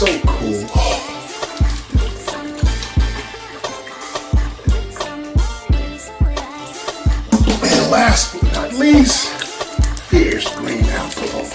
so cool. And last but not least, here's green apple.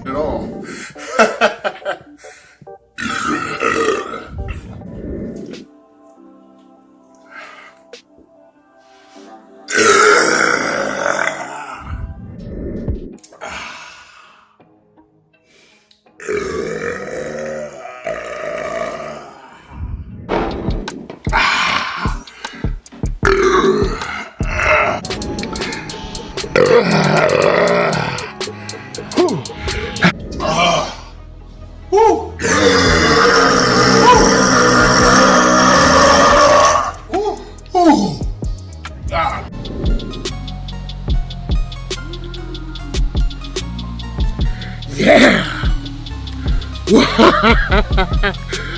No. At all. Yeah!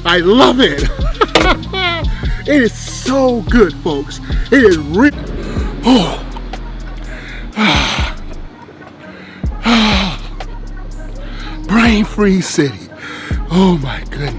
I love it! It is so good, folks. It is really... Oh. Brain-free city. Oh my goodness.